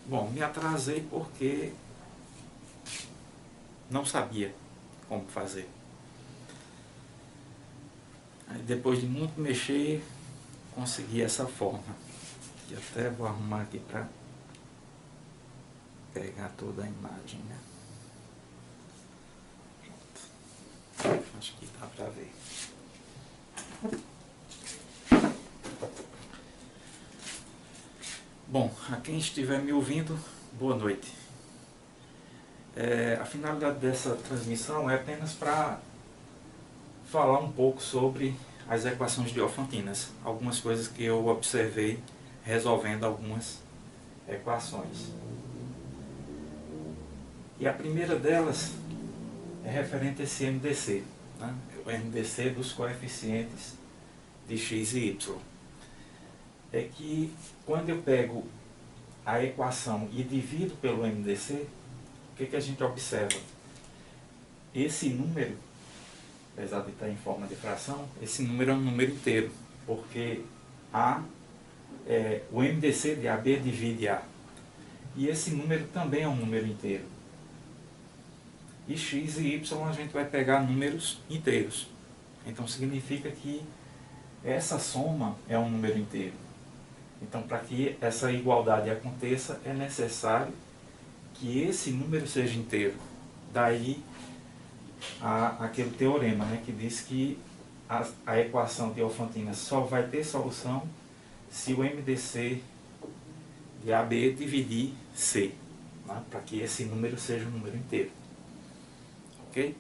Bom, me atrasei porque não sabia como fazer. Aí depois de muito mexer, consegui essa forma. E até vou arrumar aqui para pegar toda a imagem, né? Pronto. Acho que dá para ver. Bom, a quem estiver me ouvindo, boa noite. A finalidade dessa transmissão é apenas para falar um pouco sobre as equações diofantinas, algumas coisas que eu observei resolvendo algumas equações. E a primeira delas é referente a esse MDC, né? O MDC dos coeficientes de x e y. É que quando eu pego a equação e divido pelo MDC, o que a gente observa? Esse número, apesar de estar em forma de fração, esse número é um número inteiro, porque o MDC de AB divide A. E esse número também é um número inteiro. E x e y a gente vai pegar números inteiros. Então significa que essa soma é um número inteiro. Então, para que essa igualdade aconteça, é necessário que esse número seja inteiro. Daí aquele teorema, né, que diz que a equação diofantina só vai ter solução se o MDC de AB dividir C, né, para que esse número seja um número inteiro. Ok?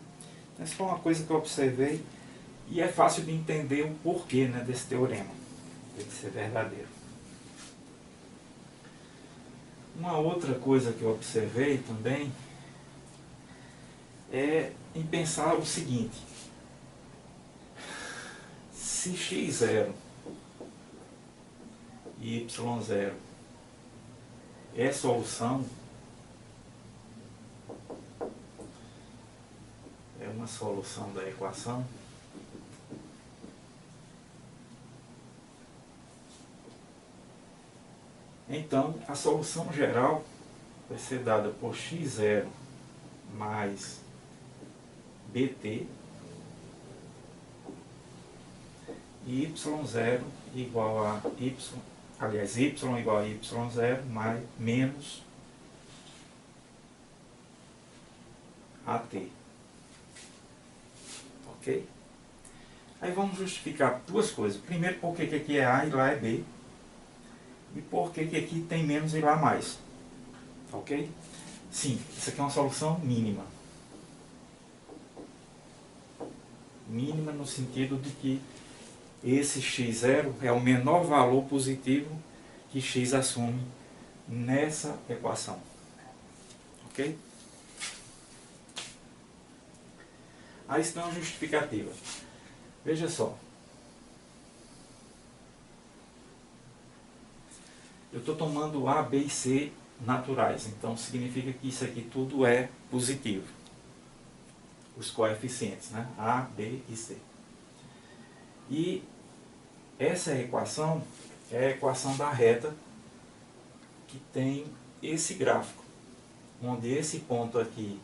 Essa foi uma coisa que eu observei e é fácil de entender o porquê, né, desse teorema. Tem que ser verdadeiro. Uma outra coisa que eu observei também é em pensar o seguinte: se x0 e y0 é solução, é uma solução da equação, então a solução geral vai ser dada por x0 mais bt e y0 igual a y, aliás, y igual a y0 mais menos at. Ok? Aí vamos justificar duas coisas. Primeiro, por que aqui é A e lá é B. E por que aqui tem menos e lá mais. Ok? Sim, isso aqui é uma solução mínima. Mínima no sentido de que esse x0 é o menor valor positivo que x assume nessa equação. Ok? Aí isso não é uma justificativa. Veja só. Eu estou tomando A, B e C naturais, então significa que isso aqui tudo é positivo. Os coeficientes, né? A, B e C. E essa equação é a equação da reta que tem esse gráfico, onde esse ponto aqui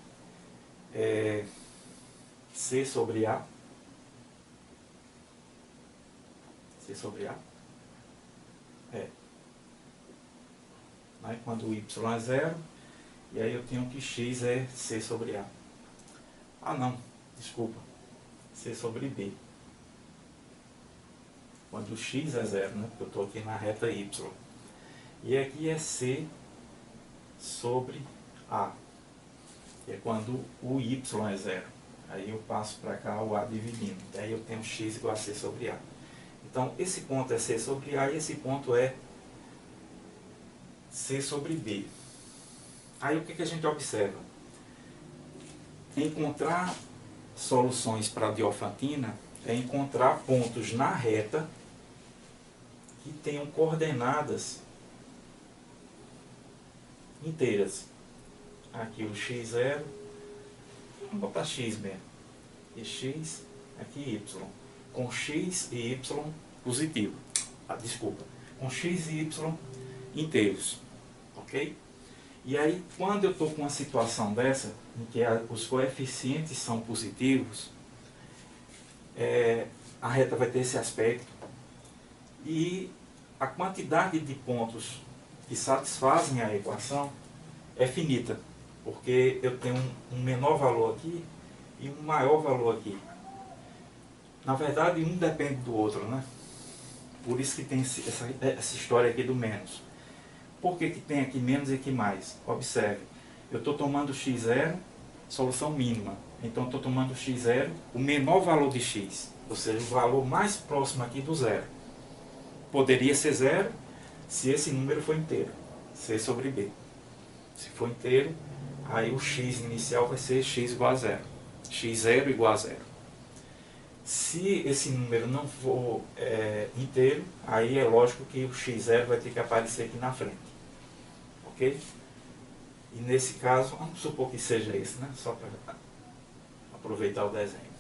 é C sobre A. C sobre A. Né? Quando o y é zero, e aí eu tenho que x é C sobre A. Ah não, desculpa, C sobre B. Quando o x é zero, né? Porque eu estou aqui na reta y. E aqui é C sobre A, que é quando o y é zero. Aí eu passo para cá o A dividindo. E aí eu tenho x igual a C sobre A. Então esse ponto é C sobre A e esse ponto é C sobre B. Aí o que a gente observa? Encontrar soluções para a diofantina é encontrar pontos na reta que tenham coordenadas inteiras. Aqui o x0, vamos botar x mesmo, e x, aqui y, com x e y positivo, desculpa, com x e y inteiros, ok? E aí, quando eu estou com uma situação dessa, em que os coeficientes são positivos, a reta vai ter esse aspecto, e a quantidade de pontos que satisfazem a equação é finita, porque eu tenho um menor valor aqui e um maior valor aqui. Na verdade, um depende do outro, né? Por isso que tem essa história aqui do menos. Por que tem aqui menos e aqui mais? Observe, eu estou tomando x0, solução mínima. Então, estou tomando x0, o menor valor de x, ou seja, o valor mais próximo aqui do zero. Poderia ser zero se esse número for inteiro, c sobre b. Se for inteiro, aí o x inicial vai ser x igual a zero. x0 igual a zero. Se esse número não for inteiro, aí é lógico que o x0 vai ter que aparecer aqui na frente. Ok? E nesse caso, vamos supor que seja esse, né? Só para aproveitar o desenho.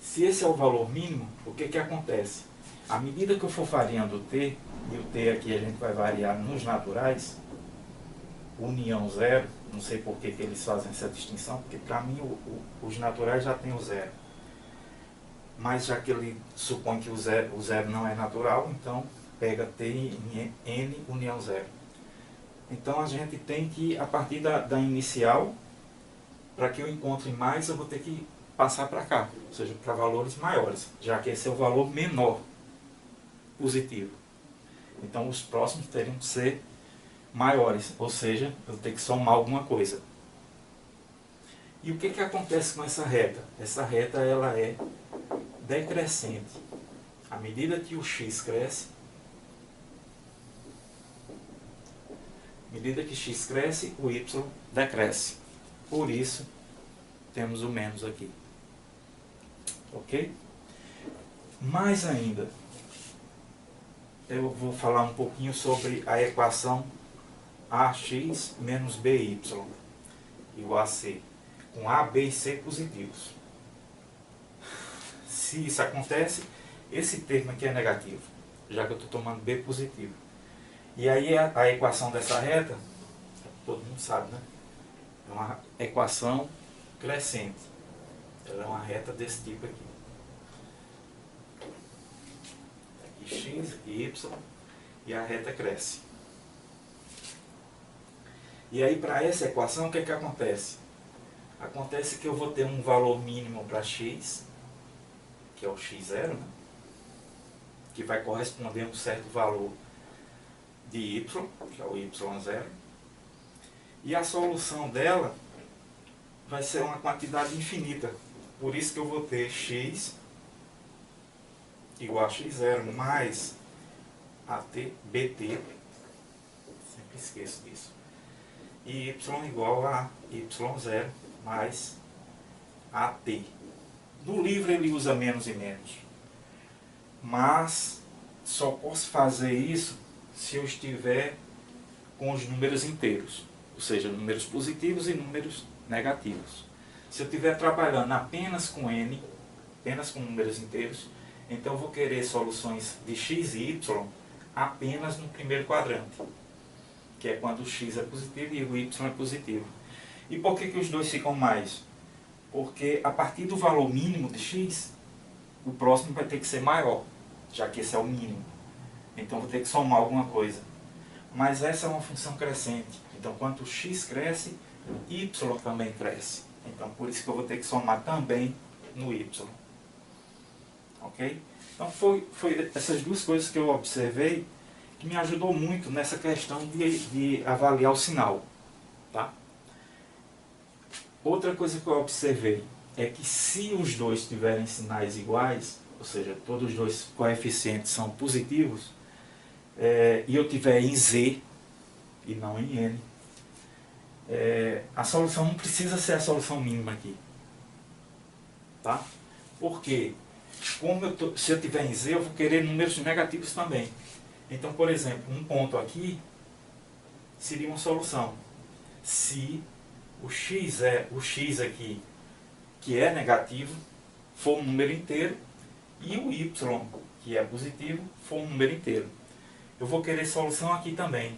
Se esse é o valor mínimo, o que acontece? À medida que eu for variando o t, e o t aqui a gente vai variar nos naturais, união zero, não sei por que eles fazem essa distinção, porque para mim os naturais já tem o zero. Mas já que ele supõe que o zero não é natural, então pega t em n união zero. Então a gente tem que, a partir da inicial, para que eu encontre mais, eu vou ter que passar para cá, ou seja, para valores maiores, já que esse é o valor menor positivo. Então os próximos teriam que ser maiores, ou seja, eu vou ter que somar alguma coisa. E o que acontece com essa reta? Essa reta ela é decrescente. À medida que o x cresce, o y decresce. Por isso, temos o menos aqui. Ok? Mais ainda, eu vou falar um pouquinho sobre a equação ax menos by igual a c, com a, b e c positivos. Se isso acontece, esse termo aqui é negativo, já que eu estou tomando b positivo. E aí a equação dessa reta, todo mundo sabe, né? É uma equação crescente. Ela é uma reta desse tipo aqui. Aqui x, aqui y, e a reta cresce. E aí para essa equação, o que acontece? Acontece que eu vou ter um valor mínimo para x, que é o x0, né? Que vai corresponder a um certo valor de y, que é o y0. E a solução dela vai ser uma quantidade infinita. Por isso que eu vou ter x igual a x0 mais bt, sempre esqueço disso, e y igual a y0 mais at. No livro ele usa menos e menos, mas só posso fazer isso se eu estiver com os números inteiros, ou seja, números positivos e números negativos. Se eu estiver trabalhando apenas com n, apenas com números inteiros, então eu vou querer soluções de x e y apenas no primeiro quadrante, que é quando o x é positivo e o y é positivo. E por que os dois ficam mais? Porque a partir do valor mínimo de x, o próximo vai ter que ser maior, já que esse é o mínimo. Então vou ter que somar alguma coisa. Mas essa é uma função crescente. Então quanto o x cresce, y também cresce. Então por isso que eu vou ter que somar também no y. Ok? Então foi essas duas coisas que eu observei que me ajudou muito nessa questão de avaliar o sinal. Tá? Outra coisa que eu observei é que se os dois tiverem sinais iguais, ou seja, todos os dois coeficientes são positivos, e eu tiver em z e não em n, a solução não precisa ser a solução mínima aqui. Tá? Porque se eu tiver em z, eu vou querer números negativos também. Então, por exemplo, um ponto aqui seria uma solução. Se o x aqui, que é negativo, for um número inteiro, e o y, que é positivo, for um número inteiro. Eu vou querer solução aqui também.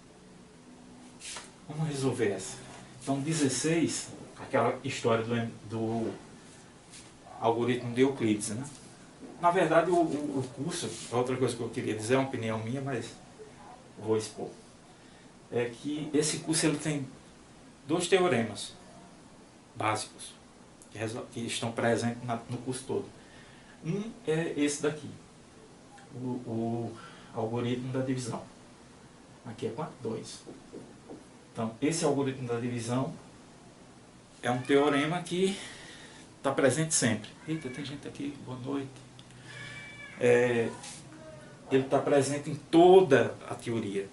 Vamos resolver essa. Então 16, aquela história do algoritmo de Euclides, né? Na verdade o curso, outra coisa que eu queria dizer, é uma opinião minha, mas vou expor. É que esse curso ele tem 2 teoremas básicos que estão presentes no curso todo. Um é esse daqui, o algoritmo da divisão. Aqui é quanto? 2. Então, esse algoritmo da divisão é um teorema que está presente sempre. Eita, tem gente aqui, boa noite. Ele está presente em toda a teoria,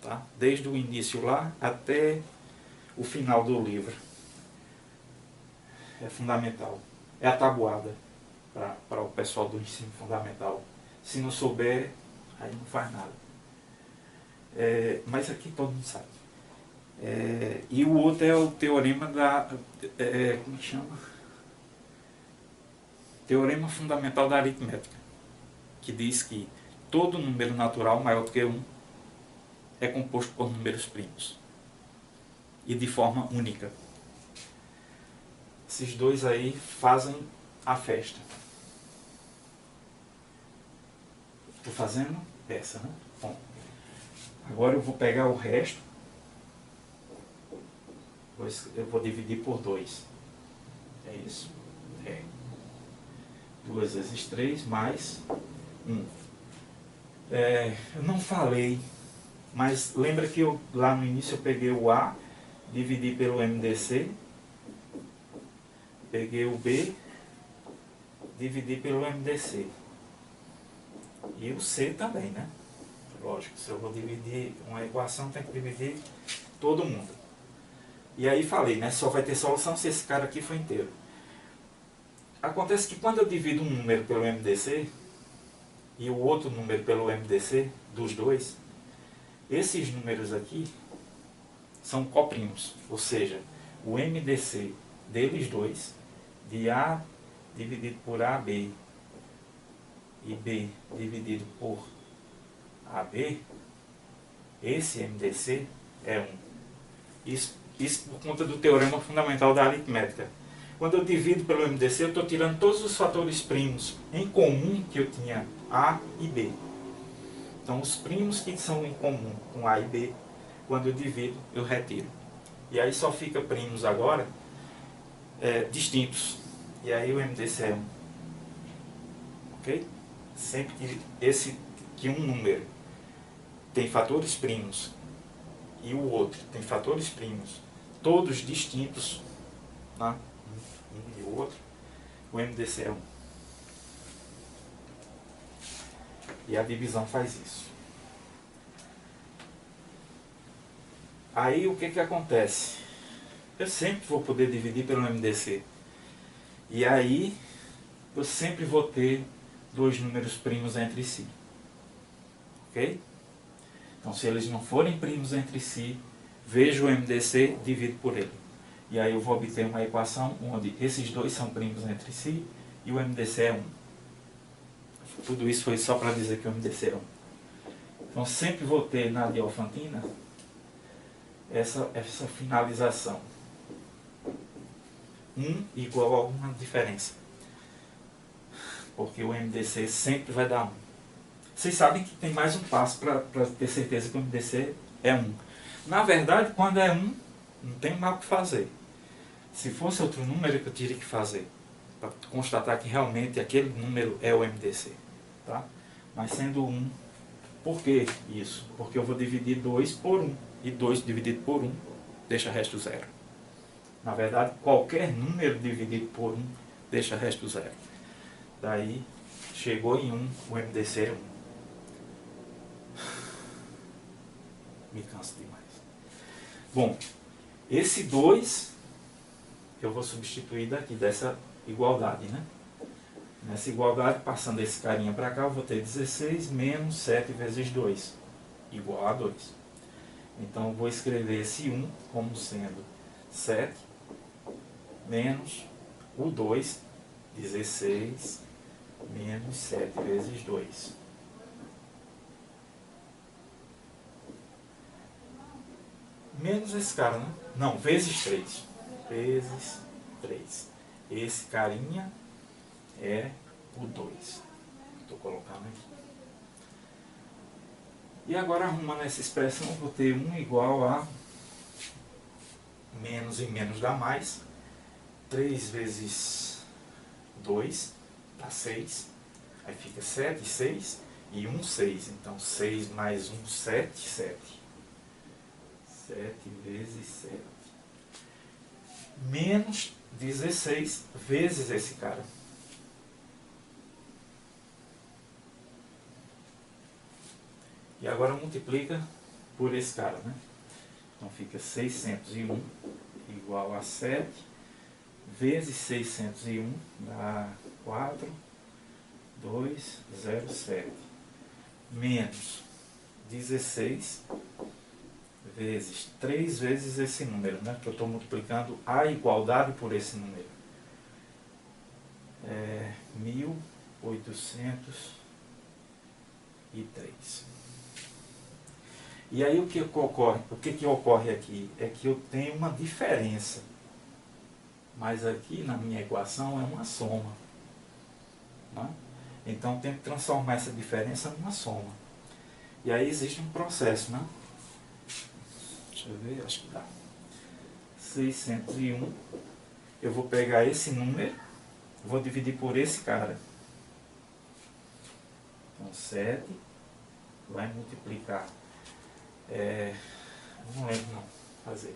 tá? Desde o início lá até o final do livro. É fundamental. É a tabuada para o pessoal do ensino fundamental. Se não souber, aí não faz nada. Mas aqui todo mundo sabe. E o outro é o teorema da... como chama? Teorema fundamental da aritmética, que diz que todo número natural maior do que 1 é composto por números primos. E de forma única. Esses dois aí fazem a festa. Estou fazendo essa, né? Bom, agora eu vou pegar o resto. Eu vou dividir por 2. É isso? 2 vezes 3 mais 1. Eu não falei, mas lembra que lá no início eu peguei o A, dividi pelo MDC, peguei o B, dividi pelo MDC. E o C também, né? Lógico, se eu vou dividir uma equação, tem que dividir todo mundo. E aí falei, né? Só vai ter solução se esse cara aqui for inteiro. Acontece que quando eu divido um número pelo MDC e o outro número pelo MDC, dos dois, esses números aqui são coprimos. Ou seja, o MDC deles dois, de A dividido por AB e B dividido por AB, esse MDC é 1. Isso por conta do teorema fundamental da aritmética. Quando eu divido pelo MDC, eu estou tirando todos os fatores primos em comum que eu tinha A e B. Então, os primos que são em comum com A e B, quando eu divido, eu retiro. E aí só fica primos agora distintos. E aí o MDC é 1. Ok? Sempre que um número tem fatores primos e o outro tem fatores primos, todos distintos, né? Um e o outro, o MDC é 1. E a divisão faz isso. Aí o que acontece? Eu sempre vou poder dividir pelo MDC. E aí eu sempre vou ter 2 números primos entre si. Ok? Então se eles não forem primos entre si, vejo o MDC, divido por ele. E aí eu vou obter uma equação onde esses dois são primos entre si e o MDC é 1. Tudo isso foi só para dizer que o MDC é 1. Então sempre vou ter na Diofantina essa finalização. 1 igual a alguma diferença. Porque o MDC sempre vai dar 1. Vocês sabem que tem mais um passo para ter certeza que o MDC é 1. Na verdade, quando é 1, não tem mais o que fazer. Se fosse outro número, que eu teria que fazer para constatar que realmente aquele número é o MDC. Tá? Mas sendo 1, por que isso? Porque eu vou dividir 2 por 1. E 2 dividido por 1 deixa resto 0. Na verdade, qualquer número dividido por 1 deixa resto 0. Daí, chegou em 1, o MDC é 1. Me canso demais. Bom, esse 2 eu vou substituir daqui, dessa igualdade, né? Nessa igualdade, passando esse carinha para cá, eu vou ter 16 menos 7 vezes 2, igual a 2. Então, eu vou escrever esse 1 como sendo 7 menos o 2, 16 menos 7 vezes 2. menos esse cara, né? Não, vezes 3. Vezes 3. Esse carinha é o 2. Estou colocando aqui. E agora, arrumando essa expressão, eu vou ter 1 igual a menos e menos dá mais. 3 vezes 2 dá 6. Aí fica 7, 6 e 1, 6. Então 6 mais 1, 7, 7. 7 vezes 7. Menos 16 vezes esse cara. E agora multiplica por esse cara, né? Então fica 601 igual a 7 vezes 601 dá 4,207. Menos 16 vezes 3 vezes esse número, né? Que eu estou multiplicando a igualdade por esse número. 1803. E aí o que ocorre aqui? É que eu tenho uma diferença. Mas aqui na minha equação é uma soma. Né? Então eu tenho que transformar essa diferença numa soma. E aí existe um processo, né? Deixa eu ver, acho que dá. 601. Eu vou pegar esse número, vou dividir por esse cara. Então 7 vai multiplicar. Não lembro não. Fazer.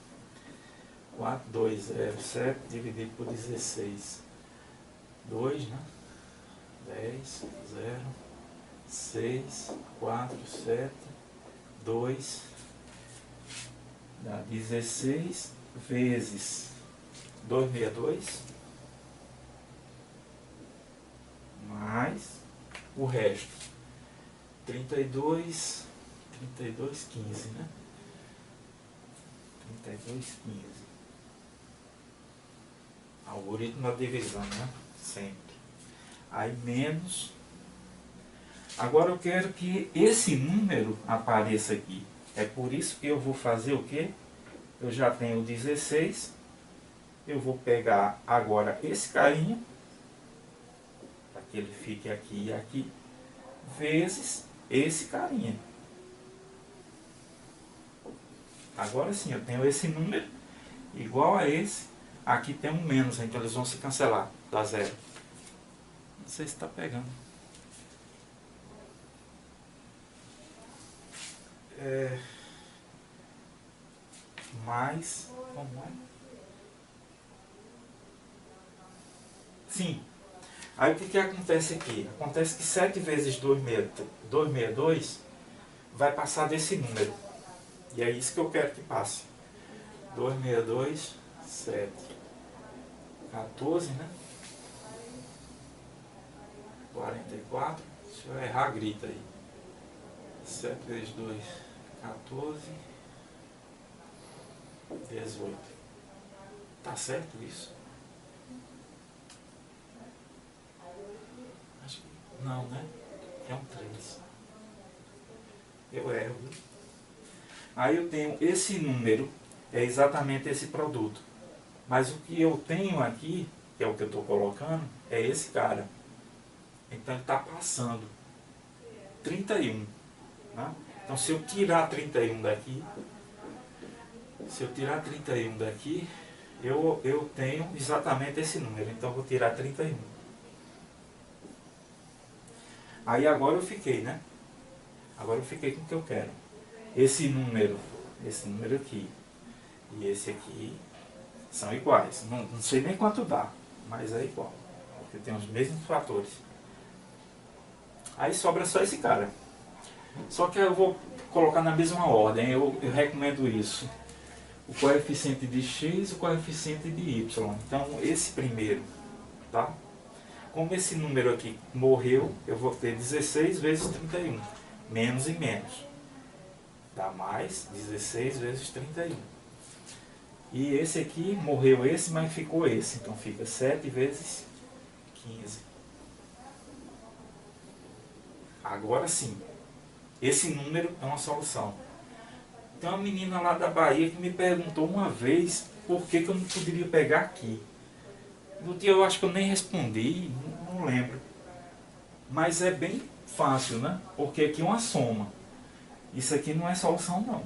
4207 dividido por 16. 2, né? 10, 0, 6, 4, 7, 2, dá 16 vezes 262, mais o resto, 32, 15, né? 32, 15. Algoritmo da divisão, né? Sempre. Aí menos. Agora eu quero que esse número apareça aqui. É por isso que eu vou fazer o quê? Eu já tenho 16. Eu vou pegar agora esse carinha, para que ele fique aqui e aqui, vezes esse carinha. Agora sim, eu tenho esse número igual a esse. Aqui tem um menos, então eles vão se cancelar, dá 0. Não sei se está pegando. Mais, como é? Sim. Aí o que acontece aqui? Acontece que 7 vezes 262 vai passar desse número. E é isso que eu quero que passe. 262, 7. 14, né? 44. Se eu errar, grita aí. 7 vezes 2, 14. 18. Tá certo isso? Acho que não, né? É um 3. Eu erro. Aí eu tenho esse número, é exatamente esse produto. Mas o que eu tenho aqui, que é o que eu estou colocando, é esse cara. Então ele está passando 31. Né? Então se eu tirar 31 daqui, eu tenho exatamente esse número. Então eu vou tirar 31. Aí agora eu fiquei, né? Agora eu fiquei com o que eu quero. Esse número aqui e esse aqui são iguais. Não sei nem quanto dá, mas é igual. Porque tem os mesmos fatores. Aí sobra só esse cara. Só que eu vou colocar na mesma ordem. Eu recomendo isso. O coeficiente de x e o coeficiente de y. Então esse primeiro, tá? Como esse número aqui morreu, eu vou ter 16 vezes 31. Menos e menos. Dá mais 16 vezes 31. E esse aqui, morreu esse, mas ficou esse. Então fica 7 vezes 15. Agora sim, esse número é uma solução. Tem uma menina lá da Bahia que me perguntou uma vez por que eu não poderia pegar aqui. No dia eu acho que eu nem respondi, não lembro. Mas é bem fácil, né? Porque aqui é uma soma. Isso aqui não é solução não.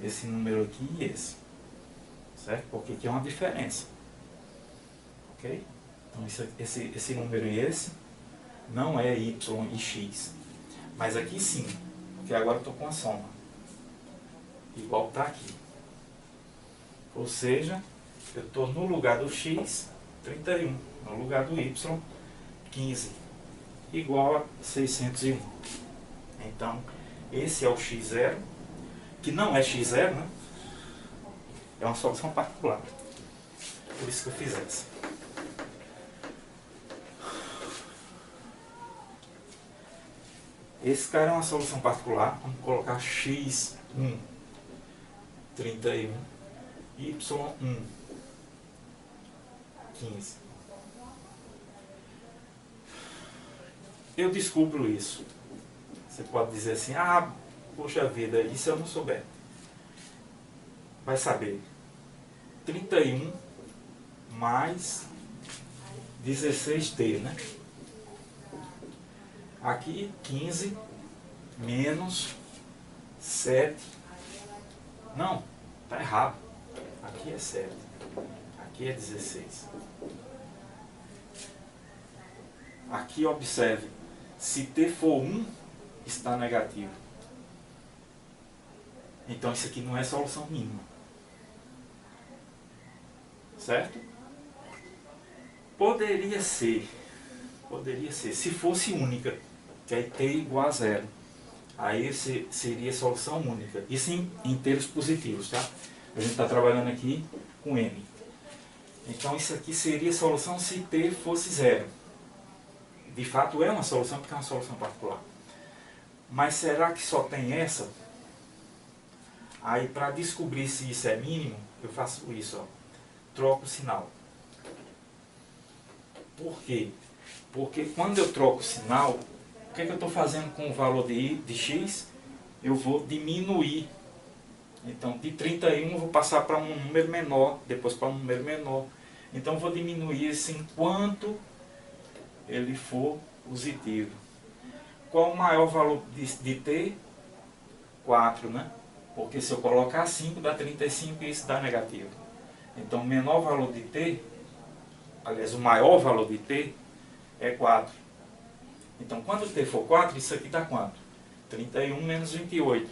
Esse número aqui e esse. Certo? Porque aqui é uma diferença. Ok? Então esse número e esse não é y e x. Mas aqui sim. Porque agora eu estou com a soma. Igual está aqui. Ou seja, eu estou no lugar do x, 31. No lugar do y, 15. Igual a 601. Então, esse é o x0, que não é x0, né? É uma solução particular. Por isso que eu fiz essa. Esse cara é uma solução particular. Vamos colocar x1, 31, y1, 15. Eu descubro isso. Você pode dizer assim, ah, poxa vida, e se eu não souber? Vai saber. 31 mais 16t, né? Aqui 15 menos 7. Não, tá errado. Aqui é 7. Aqui é 16. Aqui observe, se t for 1, está negativo. Então isso aqui não é solução mínima. Certo? Poderia ser, se fosse única, que é t igual a 0. Aí seria solução única. Isso em termos positivos, tá? A gente está trabalhando aqui com n. Então isso aqui seria solução se t fosse 0. De fato é uma solução porque é uma solução particular. Mas será que só tem essa? Aí para descobrir se isso é mínimo, eu faço isso, ó. Troco o sinal. Por quê? Porque quando eu troco o sinal, o que eu estou fazendo com o valor de x? Eu vou diminuir. Então de 31 eu vou passar para um número menor, depois para um número menor. Então eu vou diminuir isso enquanto ele for positivo. Qual o maior valor de t? 4, né? Porque se eu colocar 5 dá 35 e isso dá negativo. Então o menor valor de t, aliás o maior valor de t é 4. Então quando t for 4, isso aqui dá quanto? 31 menos 28.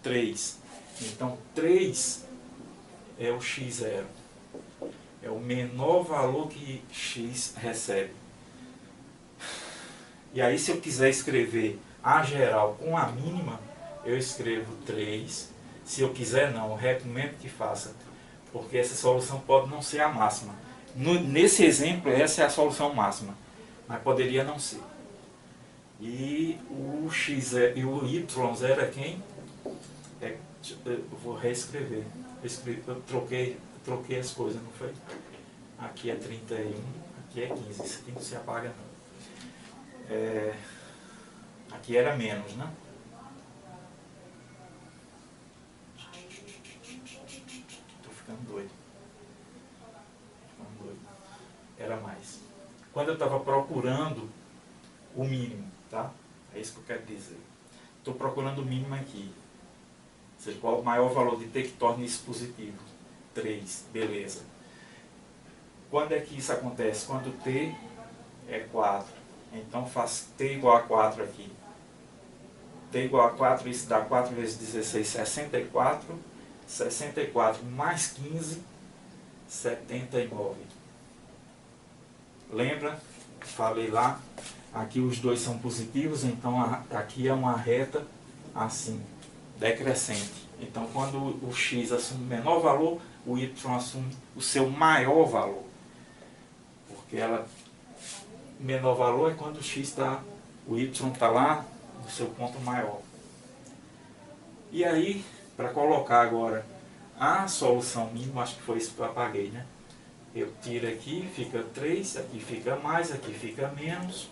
3. Então 3 é o x0. É o menor valor que x recebe. E aí se eu quiser escrever a geral com a mínima, eu escrevo 3. Se eu quiser não, eu recomendo que faça. Porque essa solução pode não ser a máxima. Nesse exemplo, essa é a solução máxima. Mas poderia não ser. E o x e o y0 é quem? Eu vou reescrever. Eu troquei as coisas, não foi? Aqui é 31, aqui é 15. Isso aqui não se apaga não. Aqui era menos, né? Estou ficando doido. Era mais. Quando eu estava procurando o mínimo, tá? É isso que eu quero dizer. Estou procurando o mínimo aqui. Ou seja, qual o maior valor de t que torne isso positivo? 3, beleza. Quando é que isso acontece? Quando t é 4. Então faço t igual a 4 aqui. T igual a 4, isso dá 4 vezes 16, 64. 64 mais 15, 79. Lembra? Falei lá. Aqui os dois são positivos, então aqui é uma reta assim, decrescente. Então quando o x assume o menor valor, o y assume o seu maior valor. Porque o menor valor é quando o x está, o y está lá no seu ponto maior. E aí, para colocar agora a solução mínima, acho que foi isso que eu apaguei, né? Eu tiro aqui, fica 3, aqui fica mais, aqui fica menos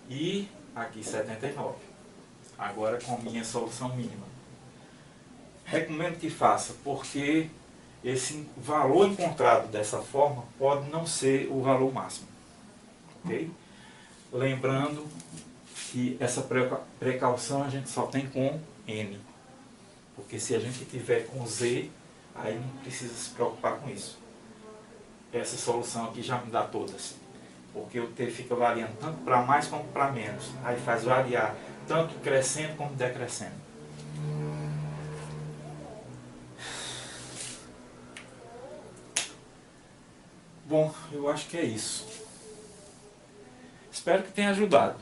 e aqui 79. Agora com minha solução mínima. recomendo que faça, porque esse valor encontrado dessa forma pode não ser o valor máximo. Ok? Lembrando que essa precaução a gente só tem com N. Porque se a gente tiver com Z, aí não precisa se preocupar com isso. Essa solução aqui já me dá todas. Porque o T fica variando tanto para mais como para menos. Aí faz variar tanto crescendo como decrescendo. Bom, eu acho que é isso. Espero que tenha ajudado.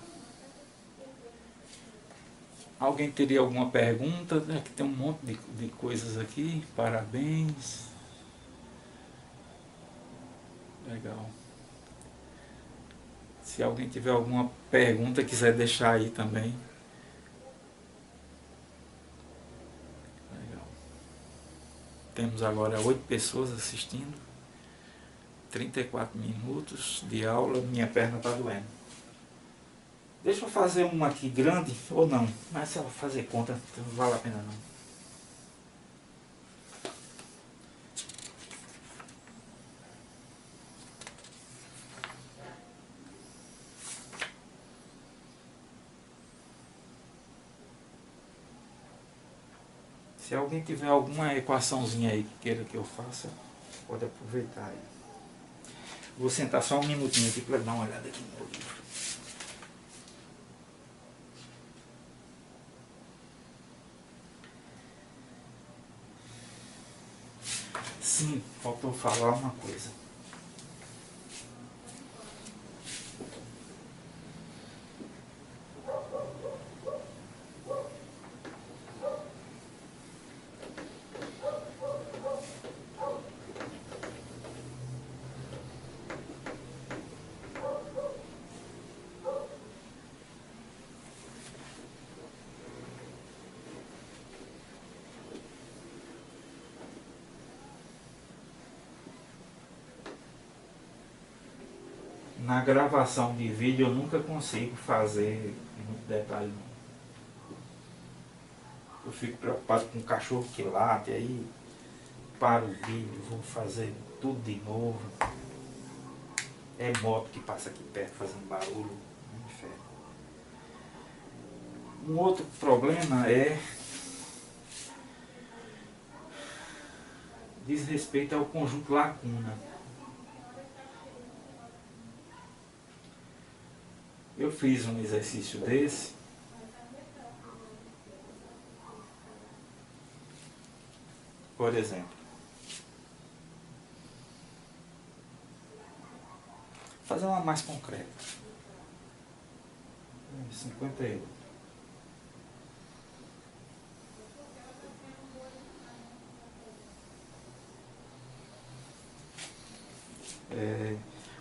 Alguém teria alguma pergunta? Aqui tem um monte de coisas aqui. Parabéns. Legal. Se alguém tiver alguma pergunta, quiser deixar aí também. Legal. Temos agora 8 pessoas assistindo. 34 minutos de aula. Minha perna está doendo. Deixa eu fazer uma aqui grande, ou não. Mas se ela fazer conta, não vale a pena não. Se alguém tiver alguma equaçãozinha aí que queira que eu faça, pode aproveitar aí. Vou sentar só um minutinho aqui para dar uma olhada aqui no meu livro. Sim, faltou falar uma coisa. Na gravação de vídeo eu nunca consigo fazer muito detalhe não. Eu fico preocupado com o cachorro que late, aí paro o vídeo, vou fazer tudo de novo. É moto que passa aqui perto fazendo barulho. Inferno. Um outro problema diz respeito ao conjunto lacuna. Eu fiz um exercício desse. Por exemplo, fazer uma mais concreta. 58.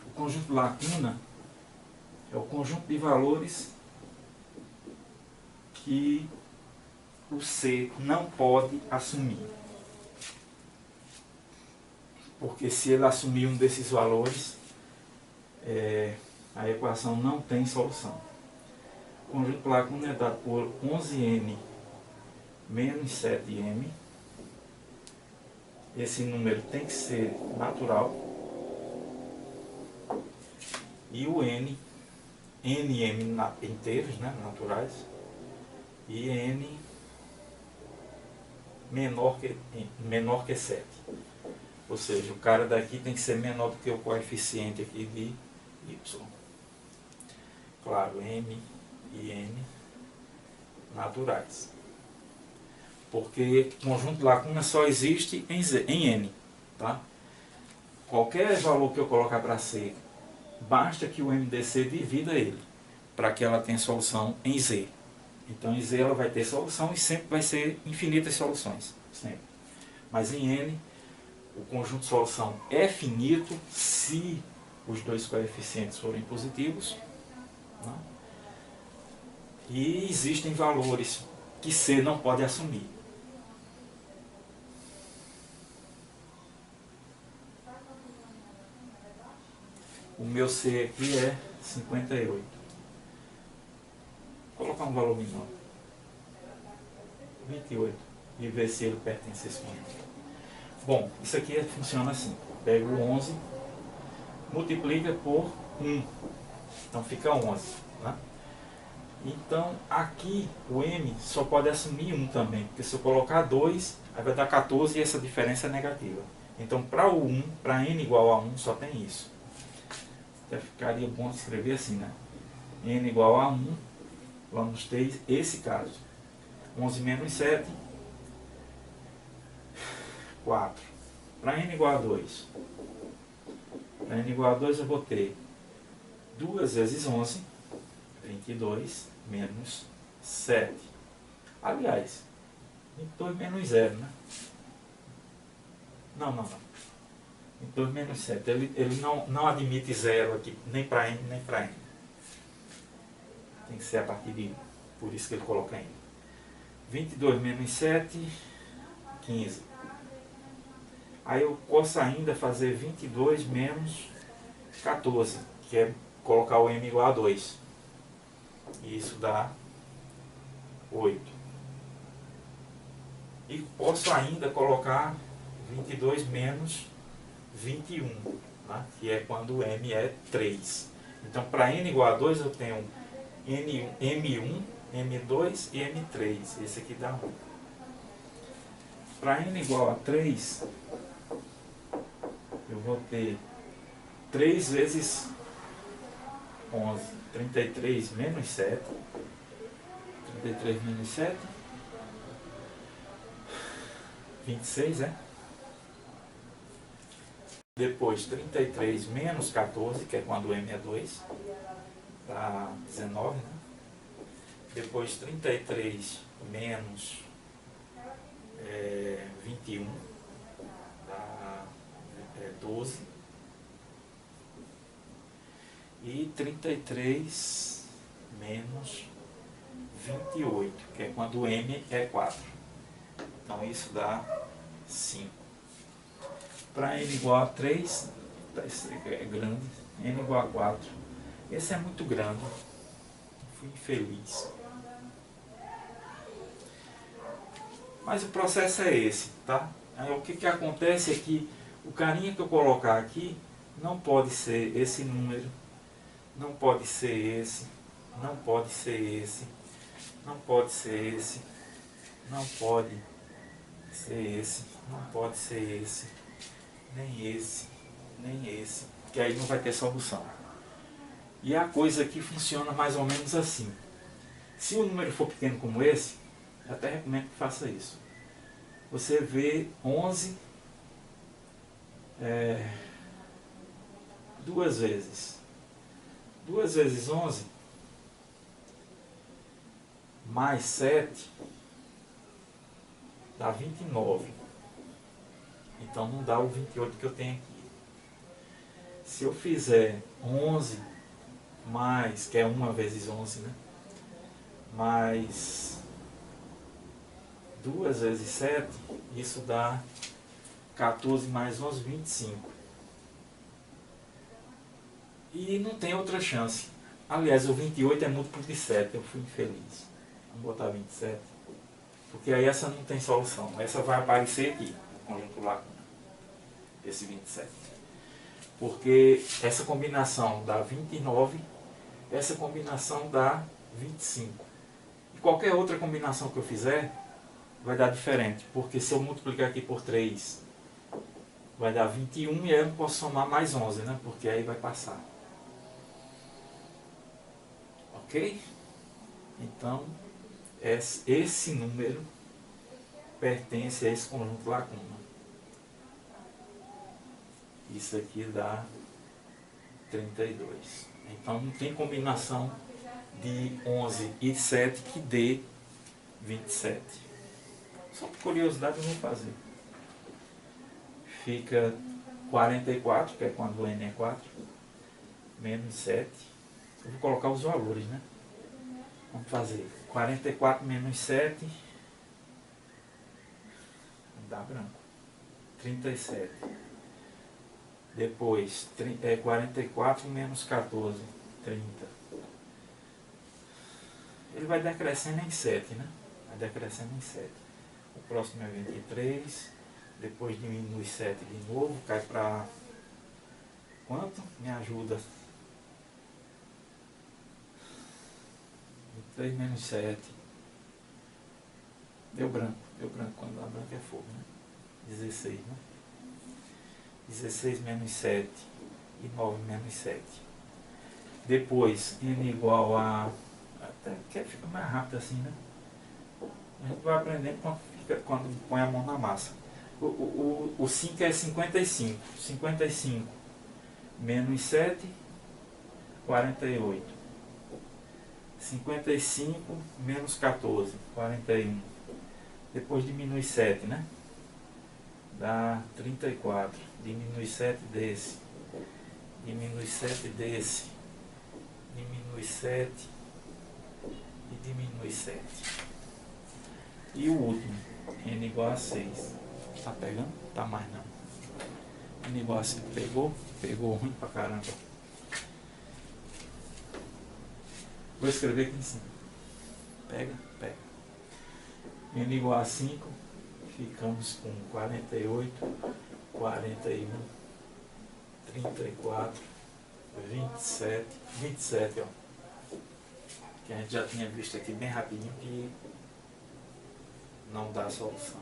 O conjunto lacuna é o conjunto de valores que o C não pode assumir. Porque se ele assumir um desses valores, a equação não tem solução. O conjunto lacuna é dado por 11n menos 7m. Esse número tem que ser natural. E o n e m inteiros, né, naturais, e n menor que 7. Ou seja, o cara daqui tem que ser menor do que o coeficiente aqui de y. Claro, m e n naturais. Porque conjunto lacuna só existe em n. Tá? Qualquer valor que eu colocar para C, basta que o MDC divida ele, para que ela tenha solução em Z. Então em Z ela vai ter solução e sempre vai ser infinitas soluções. Sempre. Mas em N, o conjunto de solução é finito se os dois coeficientes forem positivos. Né? E existem valores que C não pode assumir. O meu C aqui é 58. Vou colocar um valor menor. 28. e ver se ele pertence a esse conjunto. Bom, isso aqui funciona assim. Pega o 11, multiplica por 1. Então fica 11. Né? Então aqui o M só pode assumir 1 também. Porque se eu colocar 2, aí vai dar 14 e essa diferença é negativa. Então para o 1, para N igual a 1, só tem isso. Até ficaria bom escrever assim, né? N igual a 1, vamos ter esse caso. 11 menos 7, 4. Para N igual a 2. Para N igual a 2 eu vou ter 2 vezes 11, 22, menos 7. Aliás, 22 menos 0, né? Não. 22 menos 7. Ele não admite 0 aqui, nem para N, nem para N. Tem que ser a partir de 1. Por isso que ele coloca N. 22 menos 7, 15. Aí eu posso ainda fazer 22 menos 14, que é colocar o M igual a 2. E isso dá 8. E posso ainda colocar 22 menos 21, né? Que é quando o M é 3. Então, para N igual a 2, eu tenho M1, M2 e M3. Esse aqui dá 1. Para N igual a 3, eu vou ter 3 vezes 11, 33 menos 7. 33 menos 7, 26, é? Depois 33 menos 14, que é quando o M é 2, dá 19, né? Depois 33 menos 21, dá 12. E 33 menos 28, que é quando o M é 4. Então isso dá 5. Para N igual a 3, esse é grande, N igual a 4. Esse é muito grande. Fui infeliz. Mas o processo é esse, tá? Aí, o que acontece é que o carinha que eu colocar aqui não pode ser esse número, não pode ser esse, não pode ser esse, não pode ser esse, não pode ser esse, não pode ser esse, nem esse, nem esse, que aí não vai ter solução. E a coisa aqui funciona mais ou menos assim. Se o número for pequeno como esse, eu até recomendo que faça isso. Você vê 11 duas vezes. 2 vezes 11 mais 7 dá 29. Então não dá o 28 que eu tenho aqui. Se eu fizer 11 mais, que é 1 vezes 11, né? Mais 2 vezes 7, isso dá 14 mais 11, 25. E não tem outra chance. Aliás, o 28 é múltiplo de 7, eu fui infeliz. Vamos botar 27. Porque aí essa não tem solução. Essa vai aparecer aqui, no conjunto lacuna. Esse 27. Porque essa combinação dá 29, essa combinação dá 25. E qualquer outra combinação que eu fizer vai dar diferente. Porque se eu multiplicar aqui por 3, vai dar 21 e aí eu não posso somar mais 11, né? Porque aí vai passar. Ok? Então, esse número pertence a esse conjunto lacuna. Isso aqui dá 32. Então, não tem combinação de 11 e 7 que dê 27. Só por curiosidade eu vou fazer. Fica 44, que é quando o N é 4, menos 7. Eu vou colocar os valores, né? Vamos fazer 44 menos 7, dá branco, 37. Depois 44 menos 14, 30. Ele vai decrescendo em 7, né? Vai decrescendo em 7. o próximo é 23, depois diminui 7 de novo, cai para quanto? Me ajuda. 23 menos 7. Deu branco quando dá branco é fogo, né? 16, né? 16 menos 7 e 9 menos 7. Depois, n igual a... Até que fica mais rápido assim, né? A gente vai aprendendo quando põe a mão na massa. O 5 é 55. 55 menos 7, 48. 55 menos 14, 41. Depois diminui 7, né? Dá 34. Diminui 7 desse. Diminui 7 desse. Diminui 7. E diminui 7. E o último, n igual a 6. Tá pegando? Tá mais não. N igual a 5. Pegou ruim pra caramba. Vou escrever aqui em cima. Pega. N igual a 5. Ficamos com 48, 41, 34, 27, ó. Que a gente já tinha visto aqui bem rapidinho que não dá solução.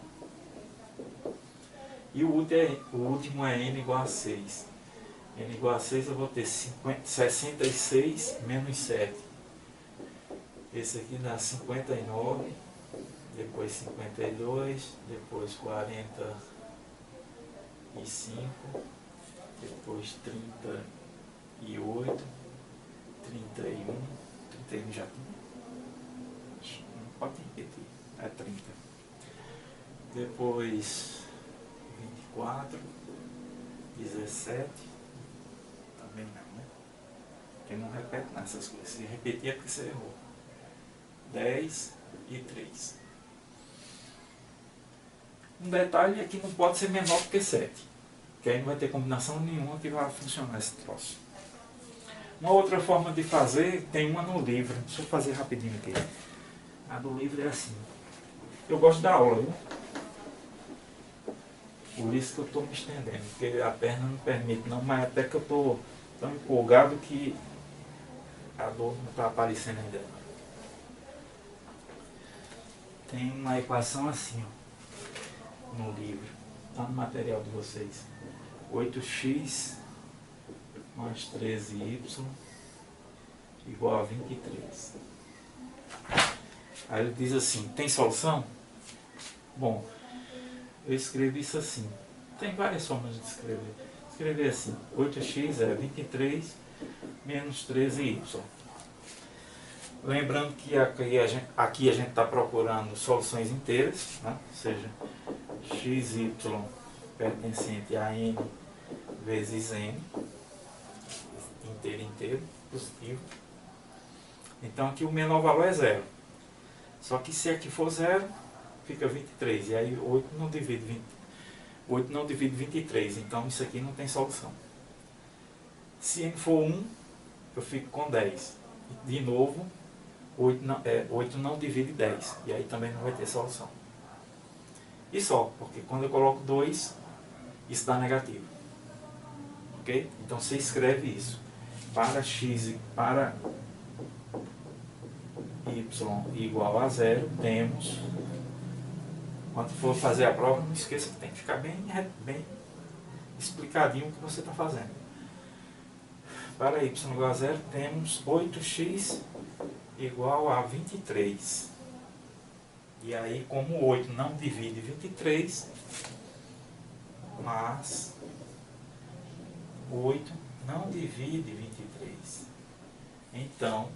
E o último é n igual a 6. N igual a 6 eu vou ter 66 menos 7. Esse aqui dá 59, depois 52, depois 45, depois 38, 31 já tinha. Não pode repetir, é 30. Depois 24, 17, também não, né? Porque não repete nessas coisas. Se repetir é porque você errou. 10 e 3. Um detalhe é que não pode ser menor do que 7. Que aí não vai ter combinação nenhuma que vai funcionar esse troço. Uma outra forma de fazer, tem uma no livro. Deixa eu fazer rapidinho aqui. A do livro é assim. Eu gosto da aula, viu? Por isso que eu estou me estendendo. Porque a perna não permite não, mas até que eu estou tão empolgado que a dor não está aparecendo ainda. Tem uma equação assim, ó, no livro. Está no material de vocês. 8x mais 13y igual a 23. Aí ele diz assim, tem solução? Bom, eu escrevi isso assim. Tem várias formas de escrever. Escrever assim, 8x é 23 menos 13y. Lembrando que aqui a gente está procurando soluções inteiras, né? Ou seja, xy pertencente a n vezes n, inteiro, positivo. Então aqui o menor valor é 0. Só que se aqui for 0, fica 23. E aí 8 não divide 23. Então isso aqui não tem solução. Se n for 1, eu fico com 10. De novo, 8 não divide 10. E aí também não vai ter solução. E só, porque quando eu coloco 2, isso dá negativo. Ok? Então você escreve isso. Para x, para y igual a 0, temos... Quando for fazer a prova, não esqueça que tem que ficar bem explicadinho o que você está fazendo. Para y igual a 0, temos 8x igual a 23. E aí, como 8 não divide 23, mas 8 não divide 23. Então,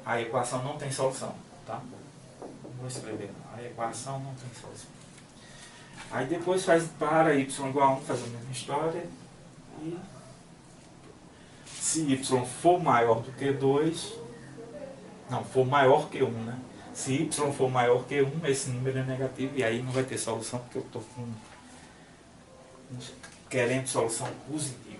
a equação não tem solução, tá? Vou escrever, a equação não tem solução. Aí depois faz para y igual a 1, faz a mesma história. E se y for maior do que 2, não, for maior que 1, né? Se y for maior que 1, esse número é negativo e aí não vai ter solução, porque eu estou querendo solução positiva.